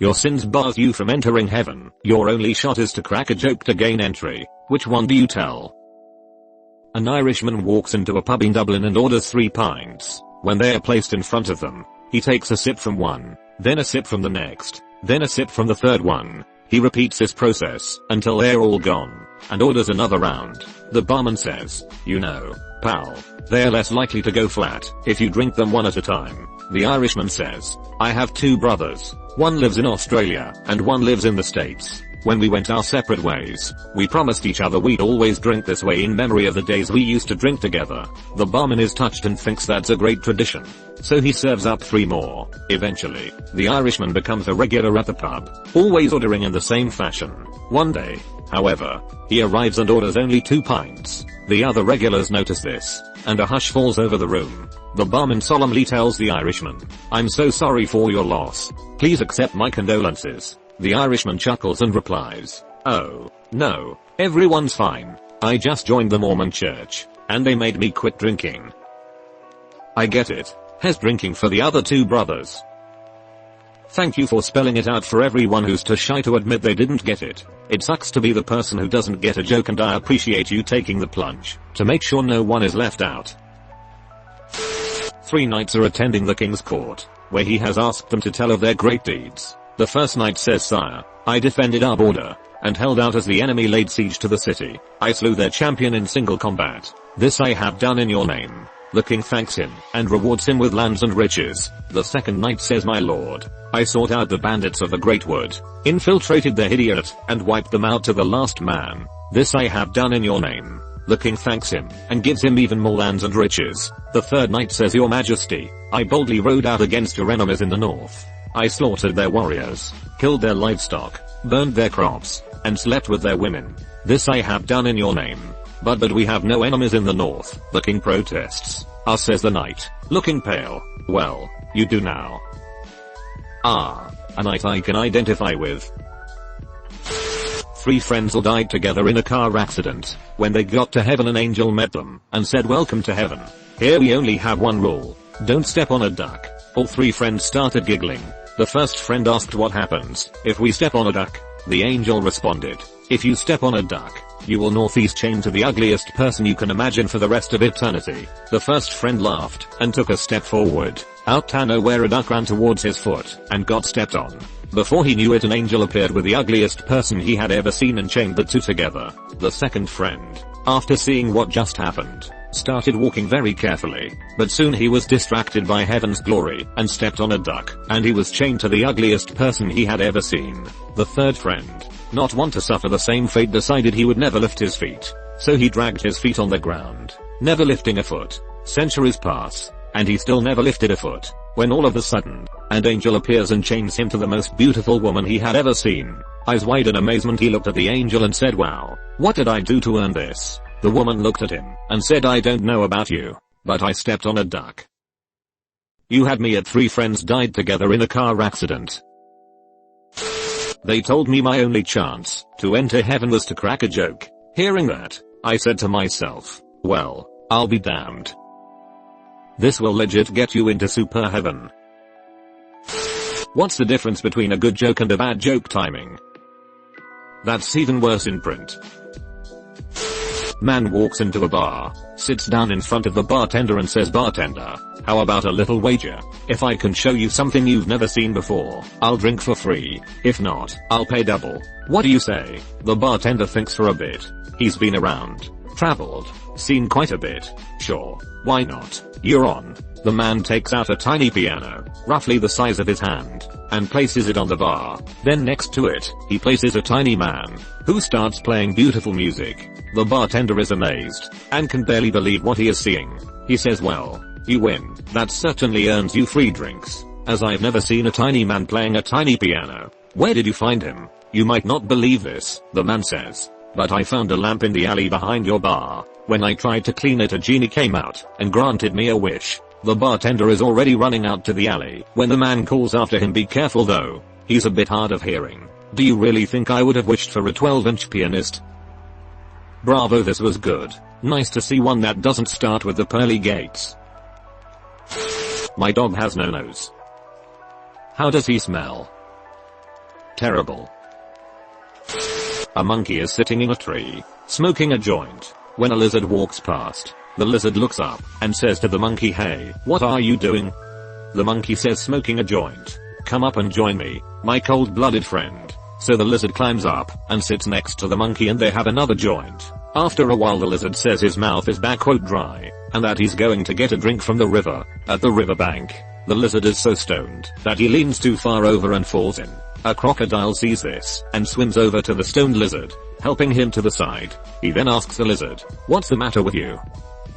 Your sins bars you from entering heaven. Your only shot is to crack a joke to gain entry. Which one do you tell? An Irishman walks into a pub in Dublin and orders 3 pints. When they are placed in front of them, he takes a sip from one, then a sip from the next, then a sip from the third one. He repeats this process until they're all gone, and orders another round. The barman says, "You know, pal, they're less likely to go flat if you drink them one at a time." The Irishman says, "I have 2 brothers. One lives in Australia, and one lives in the States. When we went our separate ways, we promised each other we'd always drink this way in memory of the days we used to drink together." The barman is touched and thinks that's a great tradition. So he serves up 3 more. Eventually, the Irishman becomes a regular at the pub, always ordering in the same fashion. One day, however, he arrives and orders only 2 pints. The other regulars notice this, and a hush falls over the room. The barman solemnly tells the Irishman, "I'm so sorry for your loss. Please accept my condolences." The Irishman chuckles and replies, "Oh, no, everyone's fine. I just joined the Mormon church, and they made me quit drinking." I get it. Has drinking for the other 2 brothers. Thank you for spelling it out for everyone who's too shy to admit they didn't get it. It sucks to be the person who doesn't get a joke, and I appreciate you taking the plunge to make sure no one is left out. 3 knights are attending the king's court, where he has asked them to tell of their great deeds. The first knight says, "Sire, I defended our border, and held out as the enemy laid siege to the city. I slew their champion in single combat. This I have done in your name." The king thanks him, and rewards him with lands and riches. The second knight says, "My lord, I sought out the bandits of the Great Wood, infiltrated their idiot, and wiped them out to the last man. This I have done in your name." The king thanks him, and gives him even more lands and riches. The third knight says, "Your majesty, I boldly rode out against your enemies in the north. I slaughtered their warriors, killed their livestock, burned their crops, and slept with their women. This I have done in your name. But we have no enemies in the north." The king protests. "Ah," says the knight, looking pale. "Well, you do now." "Ah, a knight I can identify with." 3 friends all died together in a car accident. When they got to heaven, an angel met them and said, "Welcome to heaven. Here we only have one rule. Don't step on a duck." All 3 friends started giggling. The first friend asked, "What happens if we step on a duck?" The angel responded, "If you step on a duck, you will northeast chain to the ugliest person you can imagine for the rest of eternity." The first friend laughed and took a step forward. Out of nowhere, a duck ran towards his foot and got stepped on. Before he knew it, an angel appeared with the ugliest person he had ever seen and chained the 2 together. The second friend, after seeing what just happened, started walking very carefully, but soon he was distracted by heaven's glory and stepped on a duck, and he was chained to the ugliest person he had ever seen. The third friend, not want to suffer the same fate, decided he would never lift his feet. So he dragged his feet on the ground, never lifting a foot. Centuries pass, and he still never lifted a foot, when all of a sudden, an angel appears and chains him to the most beautiful woman he had ever seen. Eyes wide in amazement, he looked at the angel and said, "Wow, what did I do to earn this?" The woman looked at him and said, "I don't know about you, but I stepped on a duck. You had me at 3 friends died together in a car accident. They told me my only chance to enter heaven was to crack a joke." Hearing that, I said to myself, well, I'll be damned. This will legit get you into super heaven. What's the difference between a good joke and a bad joke timing? That's even worse in print. Man walks into a bar, sits down in front of the bartender and says, "Bartender, how about a little wager? If I can show you something you've never seen before, I'll drink for free. If not, I'll pay double. What do you say?" The bartender thinks for a bit. He's been around, traveled, seen quite a bit. "Sure, why not? You're on." The man takes out a tiny piano, roughly the size of his hand, and places it on the bar. Then next to it, he places a tiny man, who starts playing beautiful music. The bartender is amazed, and can barely believe what he is seeing. He says, "Well, you win. That certainly earns you free drinks, as I've never seen a tiny man playing a tiny piano. Where did you find him? You might not believe this," the man says, "but I found a lamp in the alley behind your bar. When I tried to clean it, a genie came out and granted me a wish." The bartender is already running out to the alley when the man calls after him, "Be careful though, he's a bit hard of hearing. Do you really think I would have wished for a 12-inch pianist?" Bravo, this was good. Nice to see one that doesn't start with the pearly gates. My dog has no nose. How does he smell? terrible. A monkey is sitting in a tree, smoking a joint, when a lizard walks past. The lizard looks up and says to the monkey, "Hey, what are you doing?" The monkey says, "Smoking a joint. Come up and join me, my cold-blooded friend." So the lizard climbs up and sits next to the monkey and they have another joint. After a while the lizard says his mouth is back dry, and that he's going to get a drink from the river. At the riverbank, the lizard is so stoned that he leans too far over and falls in. A crocodile sees this and swims over to the stoned lizard, helping him to the side. He then asks the lizard, "What's the matter with you?"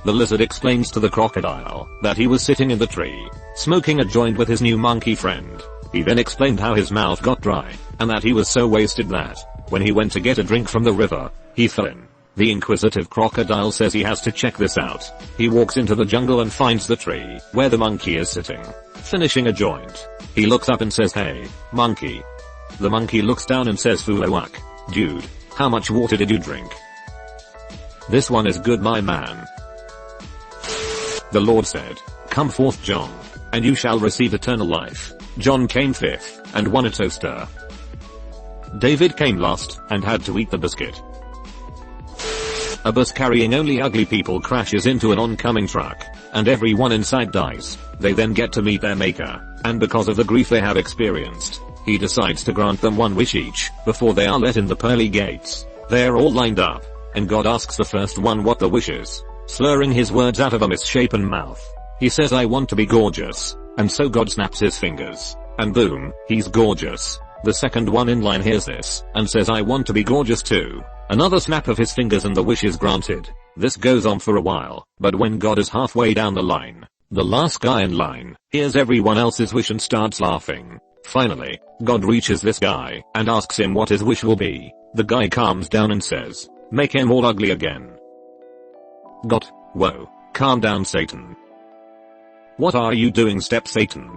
The lizard explains to the crocodile that he was sitting in the tree, smoking a joint with his new monkey friend. He then explained how his mouth got dry, and that he was so wasted that, when he went to get a drink from the river, he fell in. The inquisitive crocodile says he has to check this out. He walks into the jungle and finds the tree, where the monkey is sitting, finishing a joint. He looks up and says, "Hey, monkey." The monkey looks down and says, "Fulawak, dude, how much water did you drink?" "This one is good, my man." The Lord said, "Come forth, John, and you shall receive eternal life." John came fifth, and won a toaster. David came last, and had to eat the biscuit. A bus carrying only ugly people crashes into an oncoming truck, and everyone inside dies. They then get to meet their maker, and because of the grief they have experienced, he decides to grant them one wish each, before they are let in the pearly gates. They are all lined up, and God asks the first one what the wish is. Slurring his words out of a misshapen mouth, he says, "I want to be gorgeous," and so God snaps his fingers, and boom, he's gorgeous. The second one in line hears this, and says, "I want to be gorgeous too." Another snap of his fingers and the wish is granted. This goes on for a while, but when God is halfway down the line, the last guy in line hears everyone else's wish and starts laughing. Finally, God reaches this guy, and asks him what his wish will be. The guy calms down and says, "Make him all ugly again." God, whoa, calm down, Satan. What are you doing, Step Satan?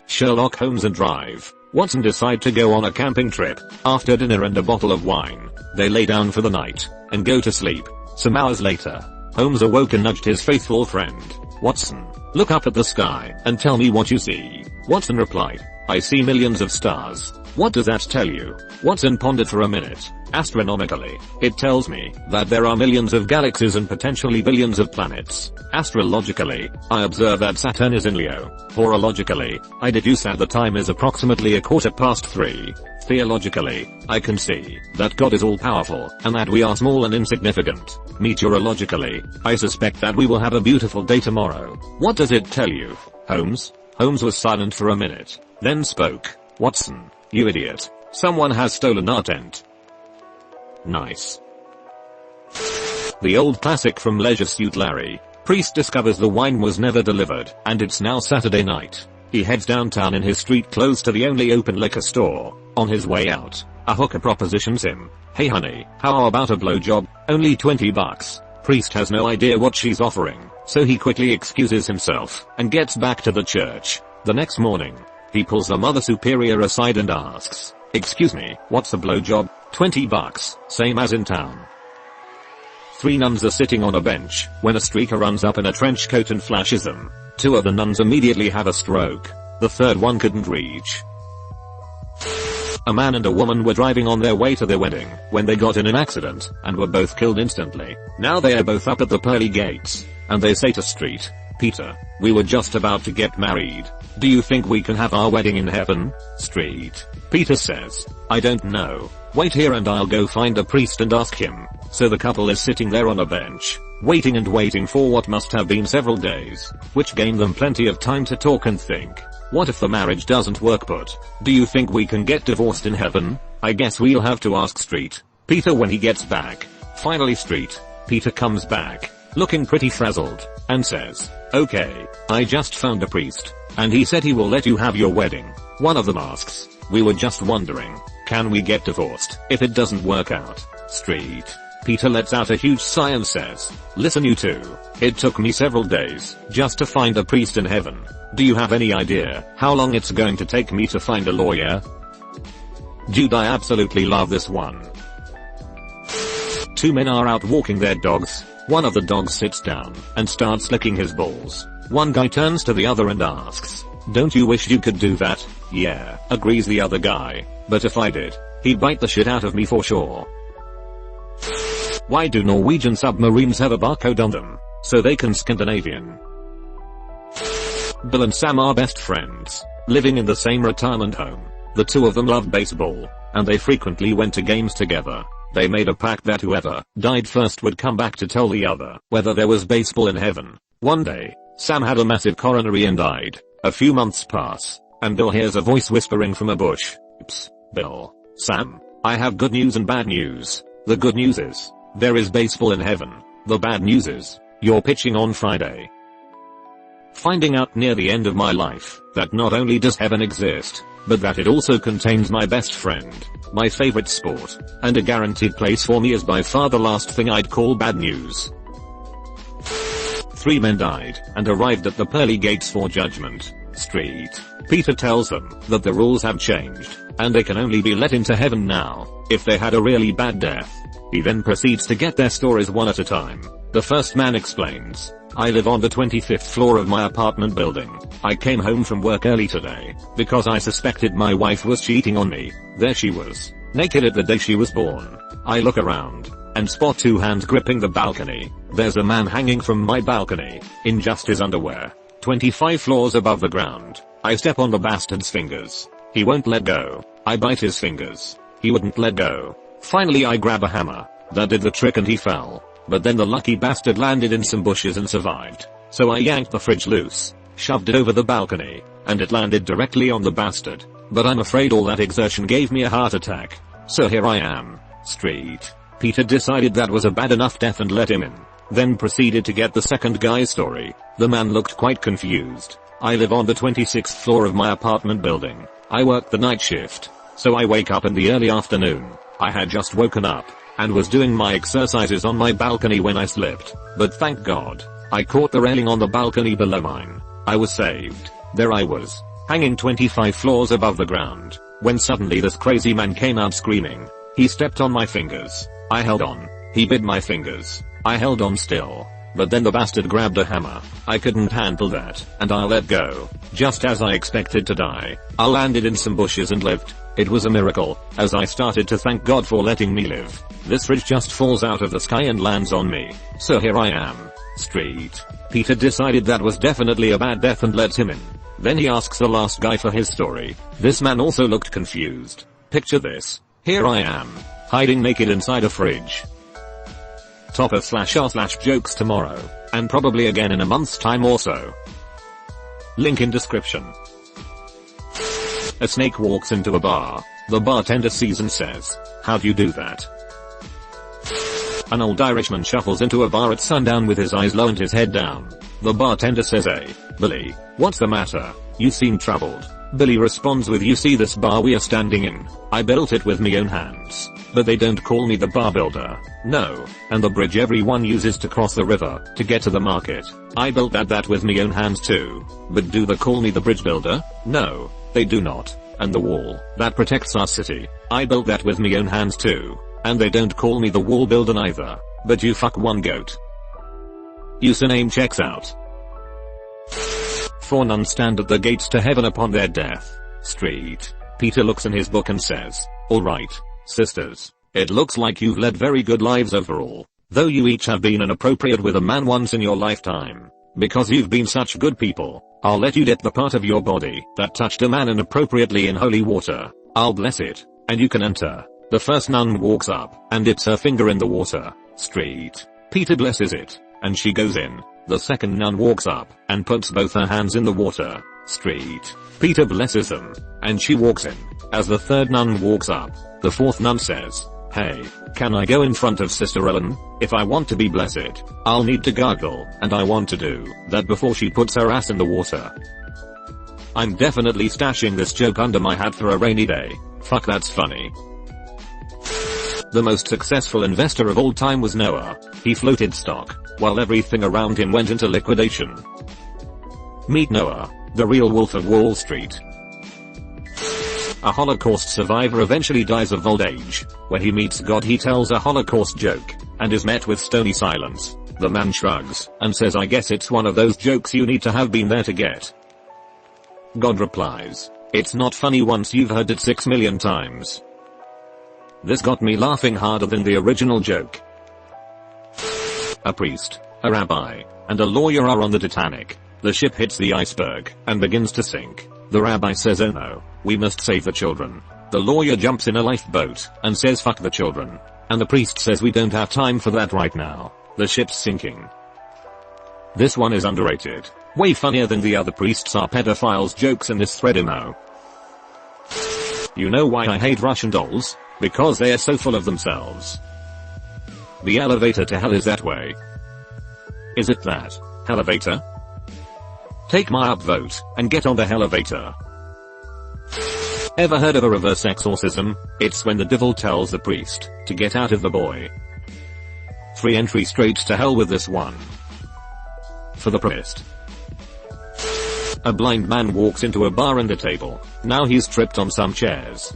Sherlock Holmes and Drive. Watson decide to go on a camping trip. After dinner and a bottle of wine, they lay down for the night, and go to sleep. Some hours later, Holmes awoke and nudged his faithful friend. "Watson, look up at the sky, and tell me what you see." Watson replied, "I see millions of stars." "What does that tell you?" Watson pondered for a minute. "Astronomically, it tells me that there are millions of galaxies and potentially billions of planets. Astrologically, I observe that Saturn is in Leo. Horologically, I deduce that the time is approximately 3:15. Theologically, I can see that God is all-powerful, and that we are small and insignificant. Meteorologically, I suspect that we will have a beautiful day tomorrow. What does it tell you, Holmes?" Holmes was silent for a minute, then spoke. "Watson, you idiot. Someone has stolen our tent." Nice. The old classic from Leisure Suit Larry. Priest discovers the wine was never delivered, and it's now Saturday night. He heads downtown in his street clothes to the only open liquor store. On his way out, a hooker propositions him, "Hey honey, how about a blowjob? Only $20. Priest has no idea what she's offering, so he quickly excuses himself, and gets back to the church. The next morning, he pulls the Mother Superior aside and asks, "Excuse me, what's a blowjob?" $20, same as in town. 3 nuns are sitting on a bench, when a streaker runs up in a trench coat and flashes them. 2 of the nuns immediately have a stroke. The third one couldn't reach. A man and a woman were driving on their way to their wedding, when they got in an accident, and were both killed instantly. Now they are both up at the pearly gates, and they say to Street, "Peter, we were just about to get married. Do you think we can have our wedding in heaven?" Street. Peter says, "I don't know. Wait here and I'll go find a priest and ask him." So the couple is sitting there on a bench, waiting and waiting for what must have been several days, which gave them plenty of time to talk and think. What if the marriage doesn't work? But do you think we can get divorced in heaven? I guess we'll have to ask Street Peter when he gets back. Finally Street Peter comes back, looking pretty frazzled, and says, "Okay, I just found a priest, and he said he will let you have your wedding." One of them asks, "We were just wondering, can we get divorced if it doesn't work out?" Street Peter lets out a huge sigh and says, "Listen you two, it took me several days just to find a priest in heaven. Do you have any idea how long it's going to take me to find a lawyer?" Dude, I absolutely love this one. 2 men are out walking their dogs. One of the dogs sits down and starts licking his balls. One guy turns to the other and asks, Don't you wish you could do that? Yeah, agrees the other guy. But if I did, he'd bite the shit out of me for sure. Why do Norwegian submarines have a barcode on them? So they can Scandinavian. Bill and Sam are best friends, living in the same retirement home. The two of them loved baseball, and they frequently went to games together. They made a pact that whoever died first would come back to tell the other whether there was baseball in heaven. One day, Sam had a massive coronary and died. A few months pass, and Bill hears a voice whispering from a bush. Oops, Bill. Sam, I have good news and bad news. The good news is, there is baseball in heaven. The bad news is, you're pitching on Friday. Finding out near the end of my life that not only does heaven exist, but that it also contains my best friend, my favorite sport, and a guaranteed place for me is by far the last thing I'd call bad news. 3 men died and arrived at the pearly gates for Judgment Street. Peter tells them that the rules have changed, and they can only be let into heaven now if they had a really bad death. He then proceeds to get their stories one at a time. The first man explains, I live on the 25th floor of my apartment building. I came home from work early today because I suspected my wife was cheating on me. There she was, naked at the day she was born. I look around and spot 2 hands gripping the balcony. There's a man hanging from my balcony in just his underwear, 25 floors above the ground. I step on the bastard's fingers. He won't let go. I bite his fingers. He wouldn't let go. Finally I grab a hammer. That did the trick and he fell. But then the lucky bastard landed in some bushes and survived. So I yanked the fridge loose, shoved it over the balcony, and it landed directly on the bastard. But I'm afraid all that exertion gave me a heart attack. So here I am. Street. Peter decided that was a bad enough death and let him in. Then proceeded to get the second guy's story. The man looked quite confused. I live on the 26th floor of my apartment building. I work the night shift. So I wake up in the early afternoon. I had just woken up and was doing my exercises on my balcony when I slipped. But thank God, I caught the railing on the balcony below mine. I was saved. There I was, hanging 25 floors above the ground, when suddenly this crazy man came out screaming. He stepped on my fingers. I held on. He bit my fingers. I held on still. But then the bastard grabbed a hammer. I couldn't handle that, and I let go. Just as I expected to die, I landed in some bushes and lived. It was a miracle, as I started to thank God for letting me live. This fridge just falls out of the sky and lands on me. So here I am. Street. Peter decided that was definitely a bad death and lets him in. Then he asks the last guy for his story. This man also looked confused. Picture this. Here I am, hiding naked inside a fridge. Topper/r/jokes tomorrow, and probably again in a month's time or so. Link in description. A snake walks into a bar. The bartender sees and says, "How'd you do that?" An old Irishman shuffles into a bar at sundown with his eyes low and his head down. The bartender says, "Hey, Billy, what's the matter? You seem troubled." Billy responds with, "You see this bar we are standing in? I built it with me own hands. But they don't call me the bar builder. No. And the bridge everyone uses to cross the river to get to the market, I built that with me own hands too. But do they call me the bridge builder? No, they do not. And the wall that protects our city, I built that with me own hands too. And they don't call me the wall builder neither. But you fuck one goat." Username checks out. 4 nuns stand at the gates to heaven upon their death. Street. Peter looks in his book and says, "Alright, sisters, it looks like you've led very good lives overall, though you each have been inappropriate with a man once in your lifetime. Because you've been such good people, I'll let you dip the part of your body that touched a man inappropriately in holy water. I'll bless it, and you can enter." The first nun walks up and dips her finger in the water. Street. Peter blesses it, and she goes in. The second nun walks up and puts both her hands in the water. Street. Peter blesses them, and she walks in. As the third nun walks up, the fourth nun says, "Hey, can I go in front of Sister Ellen? If I want to be blessed, I'll need to gargle, and I want to do that before she puts her ass in the water." I'm definitely stashing this joke under my hat for a rainy day. Fuck, that's funny. The most successful investor of all time was Noah. He floated stock while everything around him went into liquidation. Meet Noah, the real wolf of Wall Street. A Holocaust survivor eventually dies of old age. When he meets God, he tells a Holocaust joke and is met with stony silence. The man shrugs and says, "I guess it's one of those jokes you need to have been there to get." God replies, "It's not funny once you've heard it 6 million times." This got me laughing harder than the original joke. A priest, a rabbi, and a lawyer are on the Titanic. The ship hits the iceberg and begins to sink. The rabbi says, "Oh no, we must save the children." The lawyer jumps in a lifeboat and says, "Fuck the children." And the priest says, "We don't have time for that right now. The ship's sinking." This one is underrated. Way funnier than the other priests are pedophiles jokes in this thread emo. You know why I hate Russian dolls? Because they are so full of themselves. The elevator to hell is that way. Is it that? Elevator? Take my upvote and get on the elevator. Ever heard of a reverse exorcism? It's when the devil tells the priest to get out of the boy. Free entry straight to hell with this one. For the priest. A blind man walks into a bar and a table. Now he's tripped on some chairs.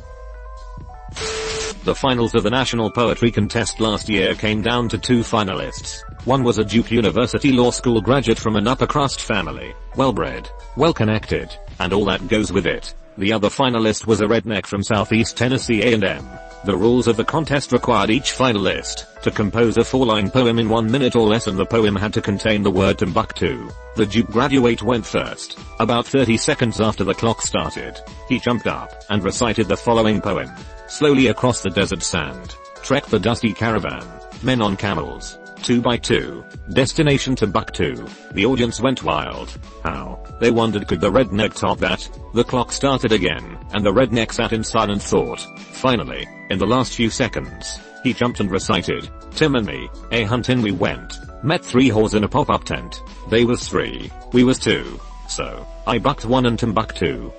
The finals of the National Poetry Contest last year came down to 2 finalists. One was a Duke University Law School graduate from an upper crust family, well-bred, well-connected, and all that goes with it. The other finalist was a redneck from Southeast Tennessee A&M. The rules of the contest required each finalist to compose a 4-line poem in 1 minute or less, and the poem had to contain the word Timbuktu. The Duke graduate went first. About 30 seconds after the clock started, he jumped up and recited the following poem. Slowly across the desert sand, trekked the dusty caravan, men on camels, 2 by 2, destination Timbuktu. The audience went wild. How? They wondered, could the redneck top that? The clock started again, and the redneck sat in silent thought. Finally, in the last few seconds, he jumped and recited, "Tim and me, a huntin' we went, met 3 whores in a pop-up tent. They was 3, we was 2, so I bucked 1 in Timbuktu."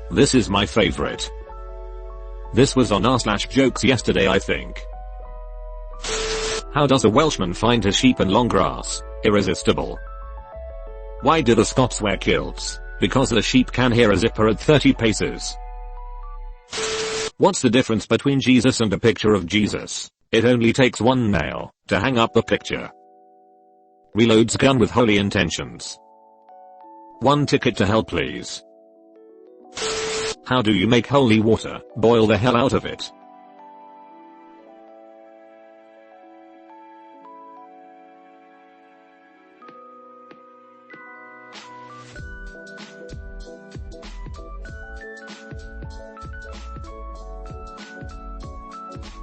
This is my favorite. This was on r/jokes yesterday, I think. How does a Welshman find his sheep in long grass? Irresistible. Why do the Scots wear kilts? Because the sheep can hear a zipper at 30 paces. What's the difference between Jesus and a picture of Jesus? It only takes 1 nail to hang up the picture. Reloads gun with holy intentions. 1 ticket to hell please. How do you make holy water? Boil the hell out of it.